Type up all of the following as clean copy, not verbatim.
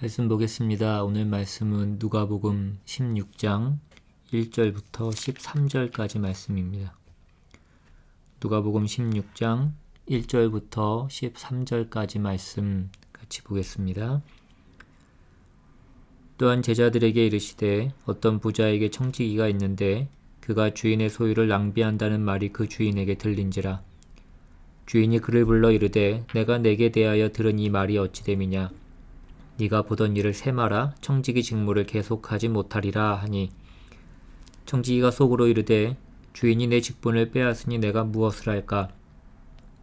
말씀 보겠습니다. 오늘 말씀은 누가복음 16장 1절부터 13절까지 말씀입니다. 누가복음 16장 1절부터 13절까지 말씀 같이 보겠습니다. 또한 제자들에게 이르시되 어떤 부자에게 청지기가 있는데 그가 주인의 소유를 낭비한다는 말이 그 주인에게 들린지라. 주인이 그를 불러 이르되 내가 내게 대하여 들은 이 말이 어찌 됨이냐. 네가 보던 일을 세마라. 청지기 직무를 계속하지 못하리라 하니, 청지기가 속으로 이르되 주인이 내 직분을 빼앗으니 내가 무엇을 할까.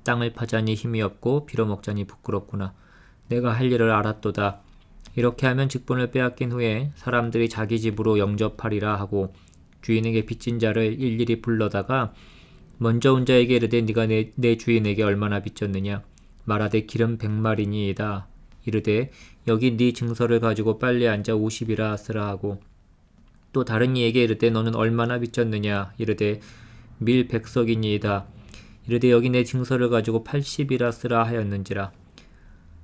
땅을 파자니 힘이 없고 빌어먹자니 부끄럽구나. 내가 할 일을 알았도다. 이렇게 하면 직분을 빼앗긴 후에 사람들이 자기 집으로 영접하리라 하고 주인에게 빚진 자를 일일이 불러다가 먼저 온 자에게 이르되 네가 내 주인에게 얼마나 빚졌느냐. 말하되 기름 100마리니이다. 이르되 여기 네 증서를 가지고 빨리 앉아 50이라 쓰라 하고, 또 다른 이에게 이르되 너는 얼마나 빚졌느냐. 이르되 밀 100석이니이다. 이르되 여기 내 증서를 가지고 80이라 쓰라 하였는지라.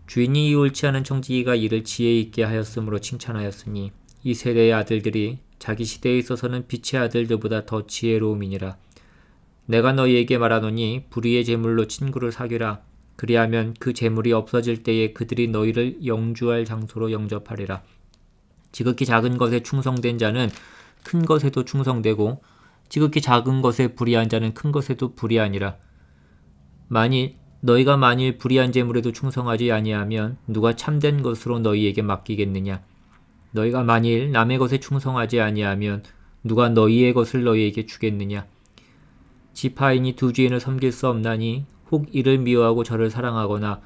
주인이 이 옳지 않은 청지기가 이를 지혜 있게 하였으므로 칭찬하였으니 이 세대의 아들들이 자기 시대에 있어서는 빛의 아들들보다 더 지혜로움이니라. 내가 너희에게 말하노니 불의의 재물로 친구를 사귀라. 그리하면 그 재물이 없어질 때에 그들이 너희를 영주할 장소로 영접하리라. 지극히 작은 것에 충성된 자는 큰 것에도 충성되고 지극히 작은 것에 불의한 자는 큰 것에도 불의하니라. 너희가 만일 불의한 재물에도 충성하지 아니하면 누가 참된 것으로 너희에게 맡기겠느냐. 너희가 만일 남의 것에 충성하지 아니하면 누가 너희의 것을 너희에게 주겠느냐. 지파인이 두 주인을 섬길 수 없나니 혹 이를 미워하고 저를 사랑하거나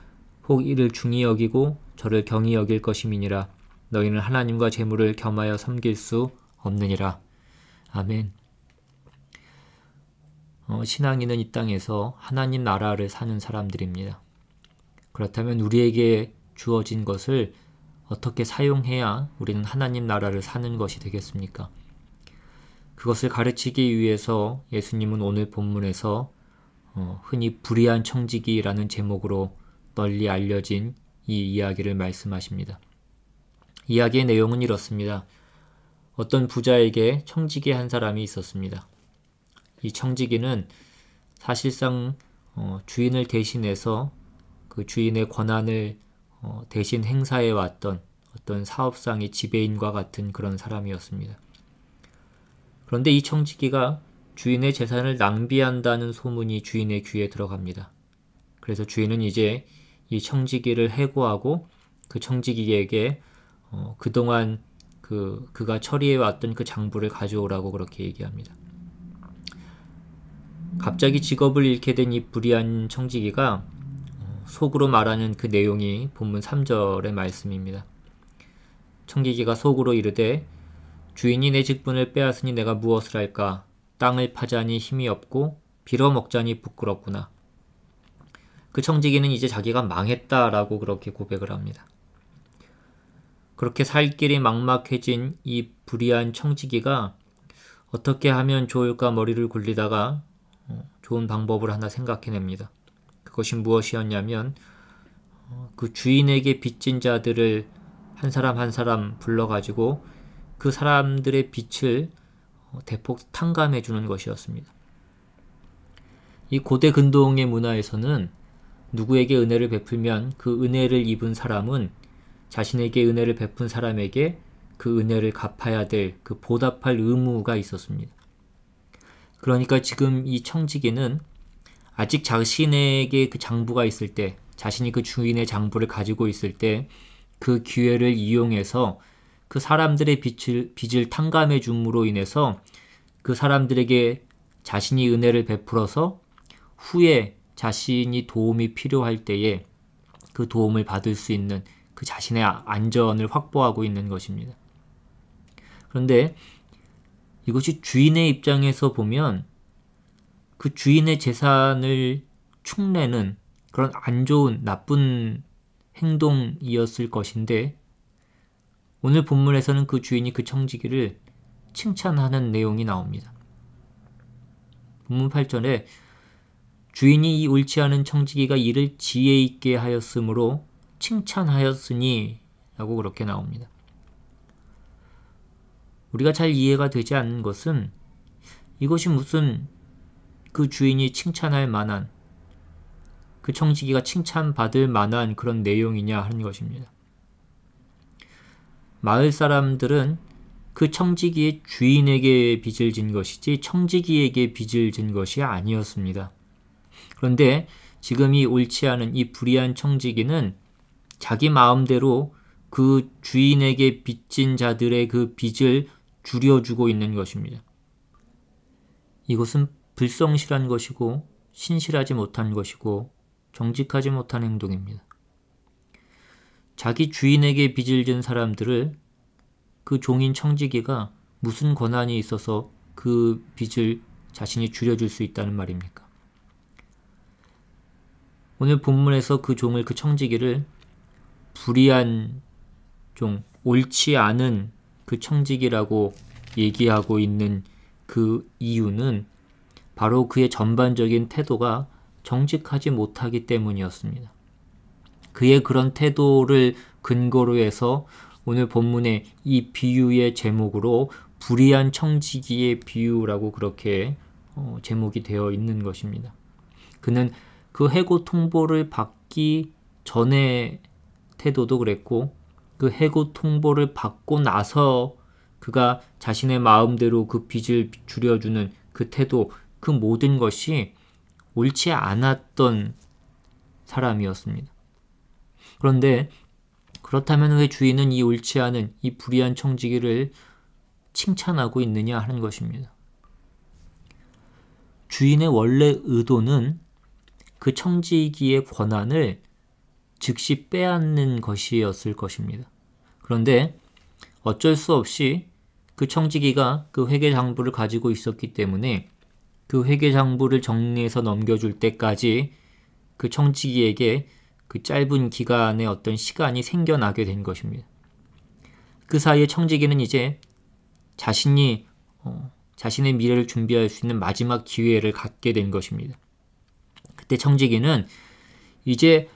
혹 이를 중히 여기고 저를 경히 여길 것임이니라. 너희는 하나님과 재물을 겸하여 섬길 수 없느니라. 아멘. 신앙인은 이 땅에서 하나님 나라를 사는 사람들입니다. 그렇다면 우리에게 주어진 것을 어떻게 사용해야 우리는 하나님 나라를 사는 것이 되겠습니까? 그것을 가르치기 위해서 예수님은 오늘 본문에서 흔히 불의한 청지기라는 제목으로 널리 알려진 이 이야기를 말씀하십니다. 이야기의 내용은 이렇습니다. 어떤 부자에게 청지기 한 사람이 있었습니다. 이 청지기는 사실상 주인을 대신해서 그 주인의 권한을 대신 행사해 왔던 어떤 사업상의 지배인과 같은 그런 사람이었습니다. 그런데 이 청지기가 주인의 재산을 낭비한다는 소문이 주인의 귀에 들어갑니다. 그래서 주인은 이제 이 청지기를 해고하고 그 청지기에게 그동안 그가 처리해왔던 그 장부를 가져오라고 그렇게 얘기합니다. 갑자기 직업을 잃게 된 이 불의한 청지기가 속으로 말하는 그 내용이 본문 3절의 말씀입니다. 청지기가 속으로 이르되 주인이 내 직분을 빼앗으니 내가 무엇을 할까. 땅을 파자니 힘이 없고 빌어먹자니 부끄럽구나. 그 청지기는 이제 자기가 망했다라고 그렇게 고백을 합니다. 그렇게 살 길이 막막해진 이 불의한 청지기가 어떻게 하면 좋을까 머리를 굴리다가 좋은 방법을 하나 생각해냅니다. 그것이 무엇이었냐면 그 주인에게 빚진 자들을 한 사람 한 사람 불러가지고 그 사람들의 빚을 대폭 탕감해 주는 것이었습니다. 이 고대 근동의 문화에서는 누구에게 은혜를 베풀면 그 은혜를 입은 사람은 자신에게 은혜를 베푼 사람에게 그 은혜를 갚아야 될 그 보답할 의무가 있었습니다. 그러니까 지금 이 청지기는 아직 자신에게 그 장부가 있을 때, 자신이 그 주인의 장부를 가지고 있을 때 그 기회를 이용해서 그 사람들의 빚을 탕감해 줌으로 인해서 그 사람들에게 자신이 은혜를 베풀어서 후에 자신이 도움이 필요할 때에 그 도움을 받을 수 있는 그 자신의 안전을 확보하고 있는 것입니다. 그런데 이것이 주인의 입장에서 보면 그 주인의 재산을 축내는 그런 안 좋은 나쁜 행동이었을 것인데, 오늘 본문에서는 그 주인이 그 청지기를 칭찬하는 내용이 나옵니다. 본문 8절에 주인이 이 옳지 않은 청지기가 이를 지혜 있게 하였으므로 칭찬하였으니 라고 그렇게 나옵니다. 우리가 잘 이해가 되지 않는 것은 이것이 무슨 그 주인이 칭찬할 만한, 그 청지기가 칭찬받을 만한 그런 내용이냐 하는 것입니다. 마을 사람들은 그 청지기의 주인에게 빚을 진 것이지 청지기에게 빚을 진 것이 아니었습니다. 그런데 지금 이 옳지 않은 이 불의한 청지기는 자기 마음대로 그 주인에게 빚진 자들의 그 빚을 줄여주고 있는 것입니다. 이것은 불성실한 것이고 신실하지 못한 것이고 정직하지 못한 행동입니다. 자기 주인에게 빚을 진 사람들을 그 종인 청지기가 무슨 권한이 있어서 그 빚을 자신이 줄여줄 수 있다는 말입니까? 오늘 본문에서 그 종을, 그 청지기를 불의한 종, 옳지 않은 그 청지기라고 얘기하고 있는 그 이유는 바로 그의 전반적인 태도가 정직하지 못하기 때문이었습니다. 그의 그런 태도를 근거로 해서 오늘 본문의 이 비유의 제목으로 불의한 청지기의 비유라고 그렇게 제목이 되어 있는 것입니다. 그는 그 해고 통보를 받기 전의 태도도 그랬고 그 해고 통보를 받고 나서 그가 자신의 마음대로 그 빚을 줄여주는 그 태도, 그 모든 것이 옳지 않았던 사람이었습니다. 그런데 그렇다면 왜 주인은 이 옳지 않은 이 불의한 청지기를 칭찬하고 있느냐 하는 것입니다. 주인의 원래 의도는 그 청지기의 권한을 즉시 빼앗는 것이었을 것입니다. 그런데 어쩔 수 없이 그 청지기가 그 회계장부를 가지고 있었기 때문에 그 회계장부를 정리해서 넘겨줄 때까지 그 청지기에게 그 짧은 기간의 어떤 시간이 생겨나게 된 것입니다. 그 사이에 청지기는 이제 자신이 자신의 미래를 준비할 수 있는 마지막 기회를 갖게 된 것입니다. 그때 청지기는 이제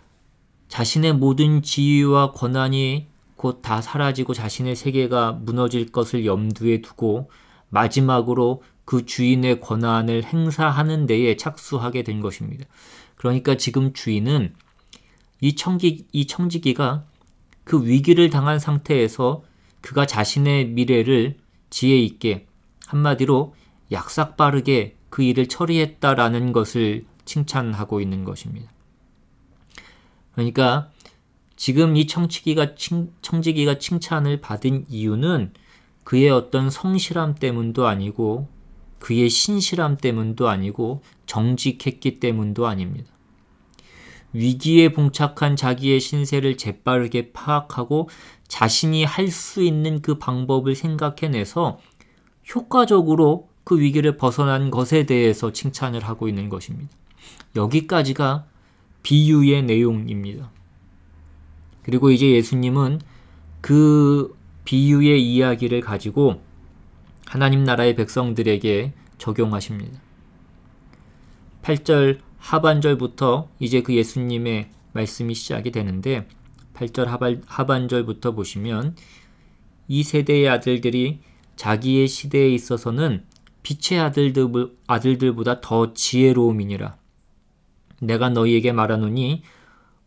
자신의 모든 지위와 권한이 곧 다 사라지고 자신의 세계가 무너질 것을 염두에 두고 마지막으로 그 주인의 권한을 행사하는 데에 착수하게 된 것입니다. 그러니까 지금 주인은 이 청지기가 그 위기를 당한 상태에서 그가 자신의 미래를 지혜 있게, 한마디로 약삭빠르게 그 일을 처리했다라는 것을 칭찬하고 있는 것입니다. 그러니까 지금 이 청지기가 칭찬을 받은 이유는 그의 어떤 성실함 때문도 아니고 그의 신실함 때문도 아니고 정직했기 때문도 아닙니다. 위기에 봉착한 자기의 신세를 재빠르게 파악하고 자신이 할 수 있는 그 방법을 생각해내서 효과적으로 그 위기를 벗어난 것에 대해서 칭찬을 하고 있는 것입니다. 여기까지가 비유의 내용입니다. 그리고 이제 예수님은 그 비유의 이야기를 가지고 하나님 나라의 백성들에게 적용하십니다. 8절 하반절부터 이제 그 예수님의 말씀이 시작이 되는데 8절 하반절부터 보시면 이 세대의 아들들이 자기의 시대에 있어서는 빛의 아들들보다 더 지혜로움이니라. 내가 너희에게 말하노니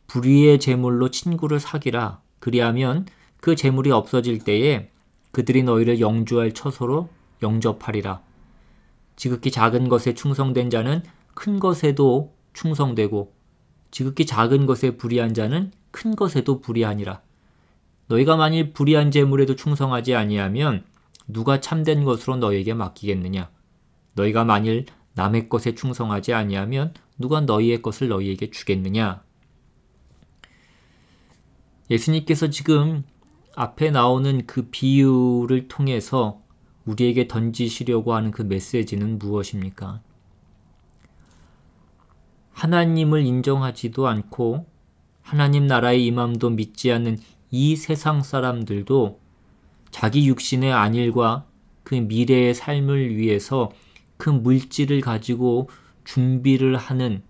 불의의 재물로 친구를 사귀라. 그리하면 그 재물이 없어질 때에 그들이 너희를 영주할 처소로 영접하리라. 지극히 작은 것에 충성된 자는 큰 것에도 충성되고 지극히 작은 것에 불의한 자는 큰 것에도 불의하니라. 너희가 만일 불의한 재물에도 충성하지 아니하면 누가 참된 것으로 너희에게 맡기겠느냐? 너희가 만일 남의 것에 충성하지 아니하면 누가 너희의 것을 너희에게 주겠느냐? 예수님께서 지금 앞에 나오는 그 비유를 통해서 우리에게 던지시려고 하는 그 메시지는 무엇입니까? 하나님을 인정하지도 않고 하나님 나라의 임함도 믿지 않는 이 세상 사람들도 자기 육신의 안일과 그 미래의 삶을 위해서 그 물질을 가지고 준비를 하는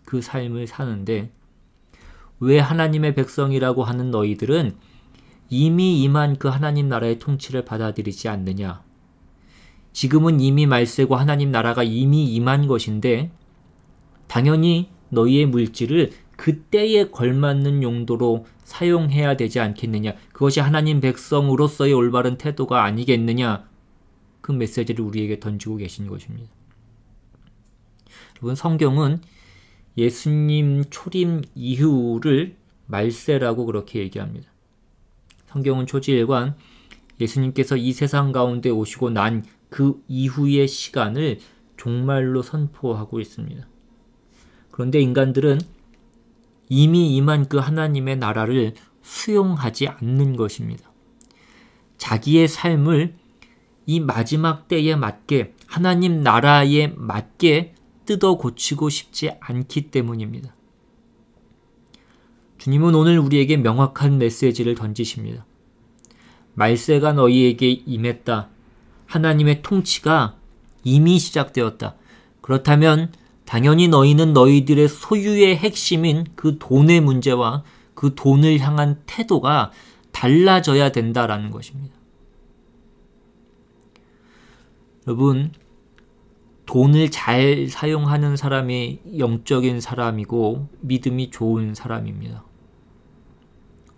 그 삶을 사는데 왜 하나님의 백성이라고 하는 너희들은 이미 임한 그 하나님 나라의 통치를 받아들이지 않느냐? 지금은 이미 말세고 하나님 나라가 이미 임한 것인데 당연히 너희의 물질을 그때에 걸맞는 용도로 사용해야 되지 않겠느냐? 그것이 하나님 백성으로서의 올바른 태도가 아니겠느냐? 그 메시지를 우리에게 던지고 계신 것입니다. 여러분, 성경은 예수님 초림 이후를 말세라고 그렇게 얘기합니다. 성경은 초지일관 예수님께서 이 세상 가운데 오시고 난 그 이후의 시간을 종말로 선포하고 있습니다. 그런데 인간들은 이미 임한 그 하나님의 나라를 수용하지 않는 것입니다. 자기의 삶을 이 마지막 때에 맞게, 하나님 나라에 맞게 뜯어 고치고 싶지 않기 때문입니다. 주님은 오늘 우리에게 명확한 메시지를 던지십니다. 말세가 너희에게 임했다. 하나님의 통치가 이미 시작되었다. 그렇다면 당연히 너희는 너희들의 소유의 핵심인 그 돈의 문제와 그 돈을 향한 태도가 달라져야 된다라는 것입니다. 여러분, 돈을 잘 사용하는 사람이 영적인 사람이고 믿음이 좋은 사람입니다.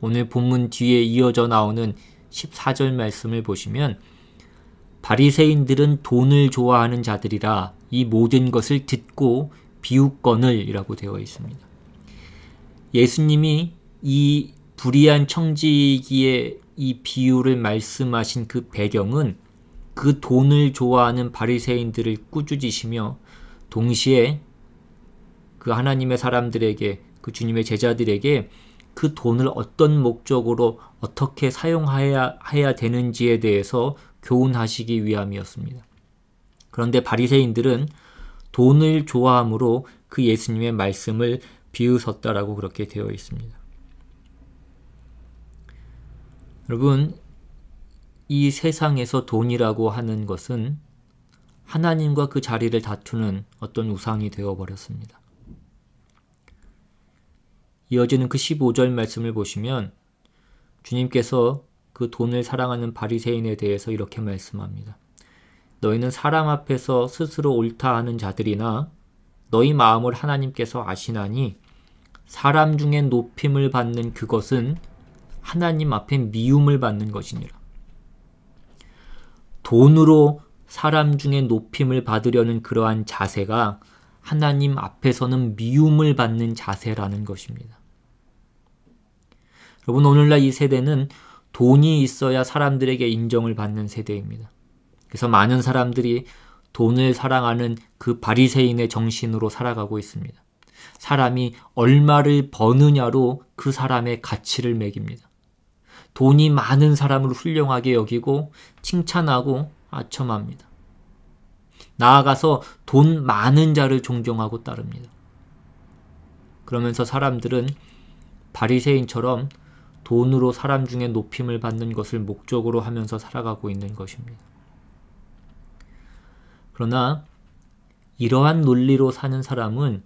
오늘 본문 뒤에 이어져 나오는 14절 말씀을 보시면 바리새인들은 돈을 좋아하는 자들이라 이 모든 것을 듣고 비웃거늘 이라고 되어 있습니다. 예수님이 이 불의한 청지기의 이 비유를 말씀하신 그 배경은 그 돈을 좋아하는 바리새인들을 꾸짖으시며 동시에 그 하나님의 사람들에게, 그 주님의 제자들에게 그 돈을 어떤 목적으로 어떻게 사용해야 되는지에 대해서 교훈하시기 위함이었습니다. 그런데 바리새인들은 돈을 좋아함으로 그 예수님의 말씀을 비웃었다라고 그렇게 되어 있습니다. 여러분, 이 세상에서 돈이라고 하는 것은 하나님과 그 자리를 다투는 어떤 우상이 되어버렸습니다. 이어지는 그 15절 말씀을 보시면 주님께서 그 돈을 사랑하는 바리새인에 대해서 이렇게 말씀합니다. 너희는 사람 앞에서 스스로 옳다 하는 자들이나 너희 마음을 하나님께서 아시나니 사람 중에 높임을 받는 그것은 하나님 앞에 미움을 받는 것이니라. 돈으로 사람 중에 높임을 받으려는 그러한 자세가 하나님 앞에서는 미움을 받는 자세라는 것입니다. 여러분, 오늘날 이 세대는 돈이 있어야 사람들에게 인정을 받는 세대입니다. 그래서 많은 사람들이 돈을 사랑하는 그 바리새인의 정신으로 살아가고 있습니다. 사람이 얼마를 버느냐로 그 사람의 가치를 매깁니다. 돈이 많은 사람을 훌륭하게 여기고 칭찬하고 아첨합니다. 나아가서 돈 많은 자를 존경하고 따릅니다. 그러면서 사람들은 바리새인처럼 돈으로 사람 중에 높임을 받는 것을 목적으로 하면서 살아가고 있는 것입니다. 그러나 이러한 논리로 사는 사람은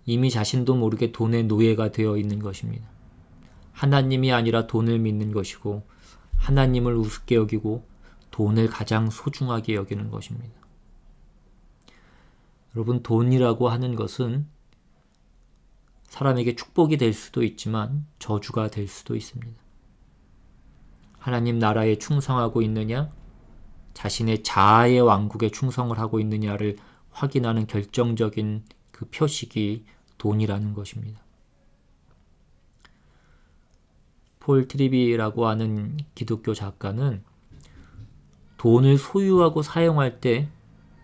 이미 자신도 모르게 돈의 노예가 되어 있는 것입니다. 하나님이 아니라 돈을 믿는 것이고 하나님을 우습게 여기고 돈을 가장 소중하게 여기는 것입니다. 여러분, 돈이라고 하는 것은 사람에게 축복이 될 수도 있지만 저주가 될 수도 있습니다. 하나님 나라에 충성하고 있느냐, 자신의 자아의 왕국에 충성을 하고 있느냐를 확인하는 결정적인 그 표식이 돈이라는 것입니다. 폴 트리비라고 하는 기독교 작가는 돈을 소유하고 사용할 때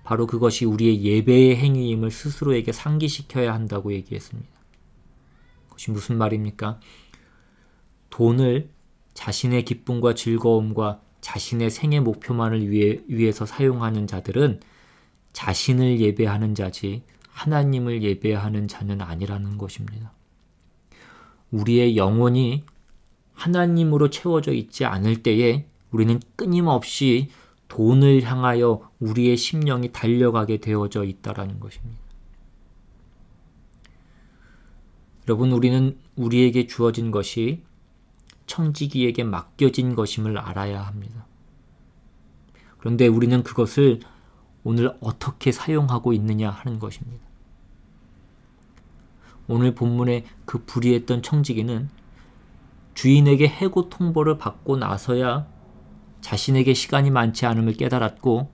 바로 그것이 우리의 예배의 행위임을 스스로에게 상기시켜야 한다고 얘기했습니다. 그것이 무슨 말입니까? 돈을 자신의 기쁨과 즐거움과 자신의 생애 목표만을 위해서 사용하는 자들은 자신을 예배하는 자지 하나님을 예배하는 자는 아니라는 것입니다. 우리의 영혼이 하나님으로 채워져 있지 않을 때에 우리는 끊임없이 돈을 향하여 우리의 심령이 달려가게 되어져 있다라는 것입니다. 여러분, 우리는 우리에게 주어진 것이 청지기에게 맡겨진 것임을 알아야 합니다. 그런데 우리는 그것을 오늘 어떻게 사용하고 있느냐 하는 것입니다. 오늘 본문의 그 불의했던 청지기는 주인에게 해고 통보를 받고 나서야 자신에게 시간이 많지 않음을 깨달았고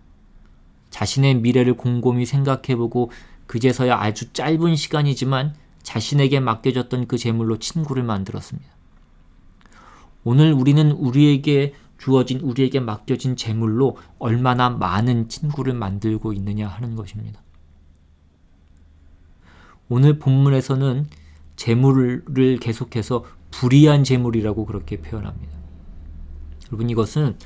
자신의 미래를 곰곰이 생각해보고 그제서야 아주 짧은 시간이지만 자신에게 맡겨졌던 그 재물로 친구를 만들었습니다. 오늘 우리는 우리에게 주어진, 우리에게 맡겨진 재물로 얼마나 많은 친구를 만들고 있느냐 하는 것입니다. 오늘 본문에서는 재물을 계속해서 불의한 재물이라고 그렇게 표현합니다. 여러분, 이것은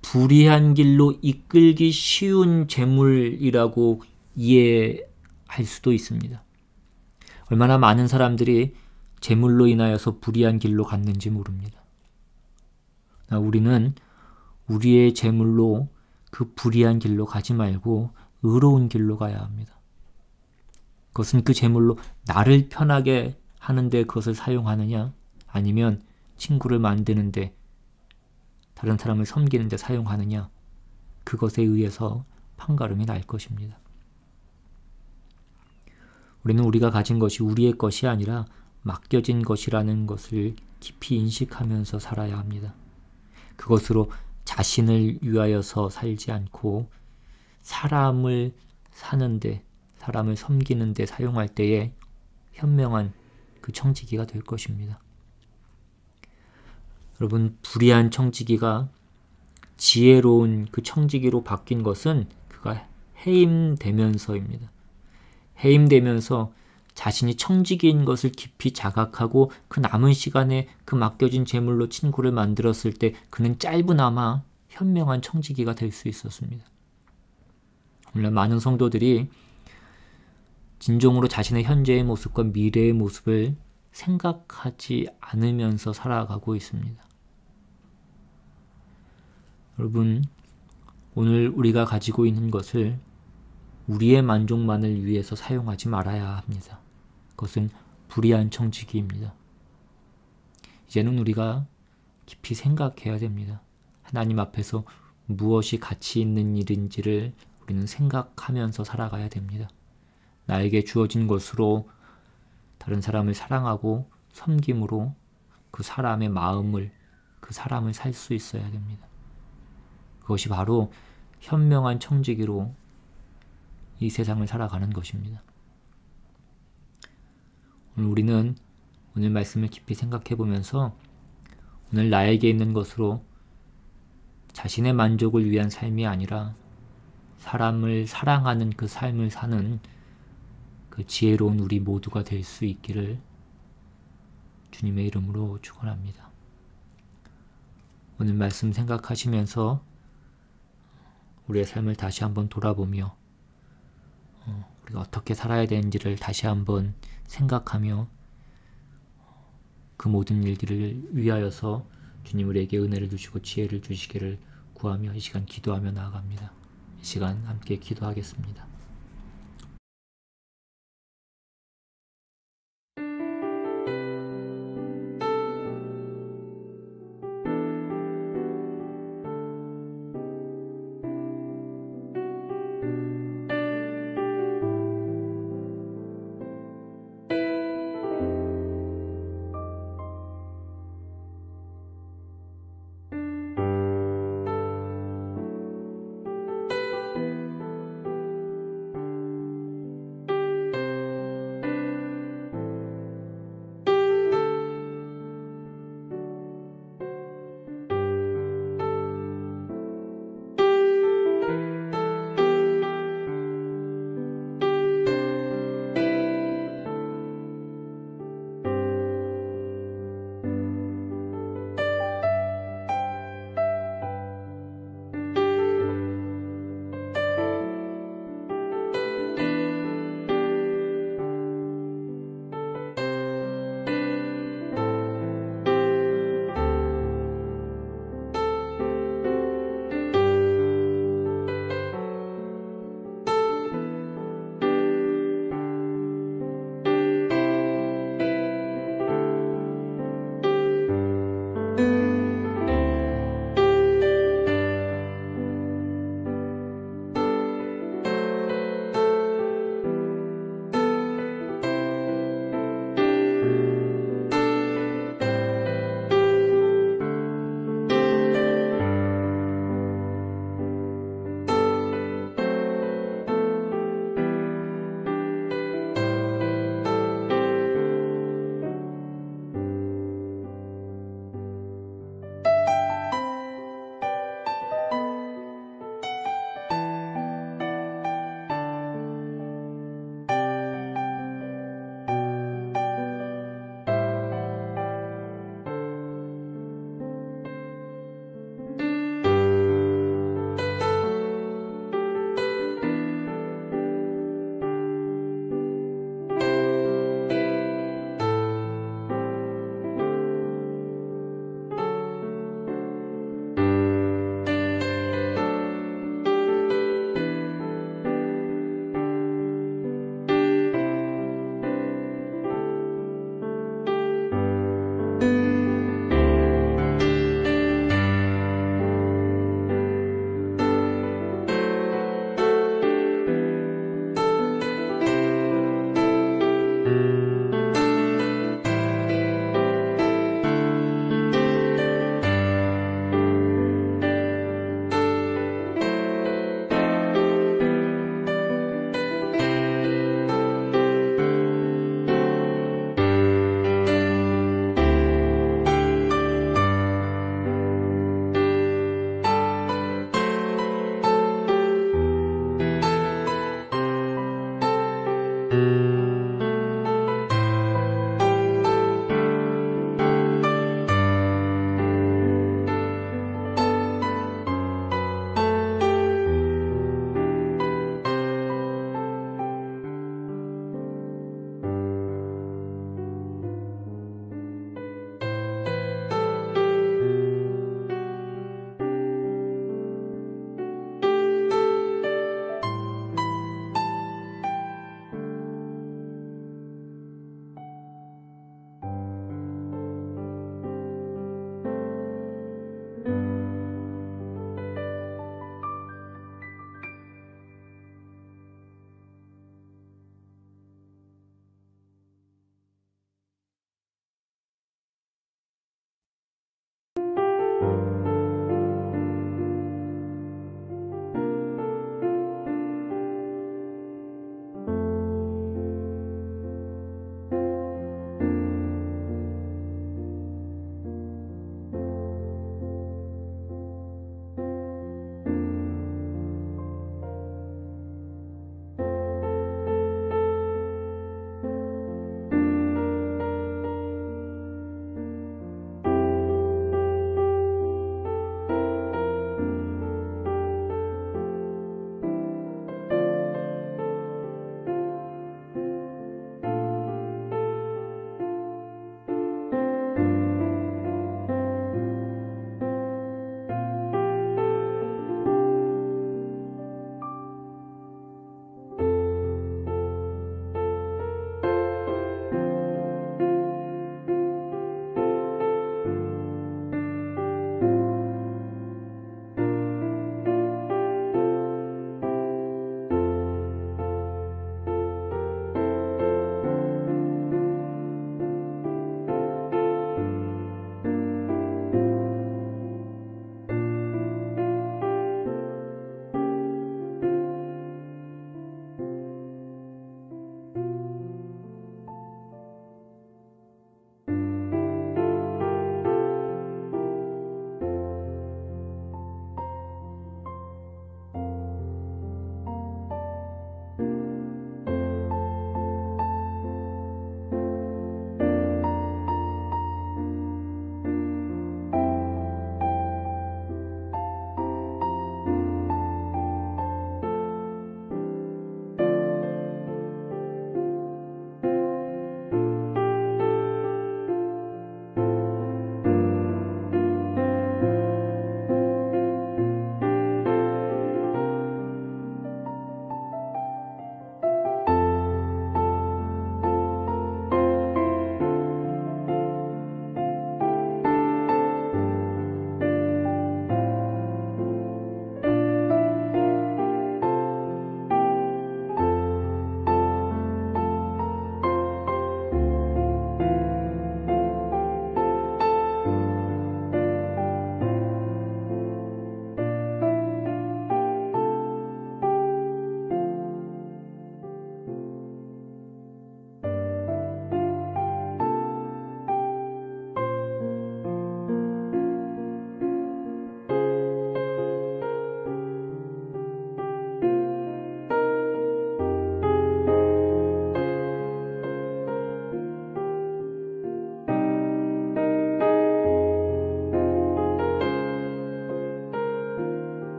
불의한 길로 이끌기 쉬운 재물이라고 이해할 수도 있습니다. 얼마나 많은 사람들이 재물로 인하여서 불의한 길로 갔는지 모릅니다. 우리는 우리의 재물로 그 불의한 길로 가지 말고 의로운 길로 가야 합니다. 그것은 그 재물로 나를 편하게 하는데 그것을 사용하느냐, 아니면 친구를 만드는데, 다른 사람을 섬기는데 사용하느냐, 그것에 의해서 판가름이 날 것입니다. 우리는 우리가 가진 것이 우리의 것이 아니라 맡겨진 것이라는 것을 깊이 인식하면서 살아야 합니다. 그것으로 자신을 위하여서 살지 않고 사람을 사는데, 사람을 섬기는데 사용할 때에 현명한 그 청지기가 될 것입니다. 여러분, 불의한 청지기가 지혜로운 그 청지기로 바뀐 것은 그가 해임되면서입니다. 해임되면서 자신이 청지기인 것을 깊이 자각하고 그 남은 시간에 그 맡겨진 재물로 친구를 만들었을 때 그는 짧으나마 현명한 청지기가 될 수 있었습니다. 오늘 많은 성도들이 진정으로 자신의 현재의 모습과 미래의 모습을 생각하지 않으면서 살아가고 있습니다. 여러분, 오늘 우리가 가지고 있는 것을 우리의 만족만을 위해서 사용하지 말아야 합니다. 그것은 불의한 청지기입니다. 이제는 우리가 깊이 생각해야 됩니다. 하나님 앞에서 무엇이 가치 있는 일인지를 우리는 생각하면서 살아가야 됩니다. 나에게 주어진 것으로 다른 사람을 사랑하고 섬김으로 그 사람의 마음을, 그 사람을 살 수 있어야 됩니다. 그것이 바로 현명한 청지기로 이 세상을 살아가는 것입니다. 오늘 우리는 오늘 말씀을 깊이 생각해 보면서 오늘 나에게 있는 것으로 자신의 만족을 위한 삶이 아니라 사람을 사랑하는 그 삶을 사는 그 지혜로운 우리 모두가 될 수 있기를 주님의 이름으로 축원합니다. 오늘 말씀 생각하시면서 우리의 삶을 다시 한번 돌아보며 우리가 어떻게 살아야 되는지를 다시 한번 생각하며 그 모든 일들을 위하여서 주님 우리에게 은혜를 주시고 지혜를 주시기를 구하며 이 시간 기도하며 나아갑니다. 이 시간 함께 기도하겠습니다.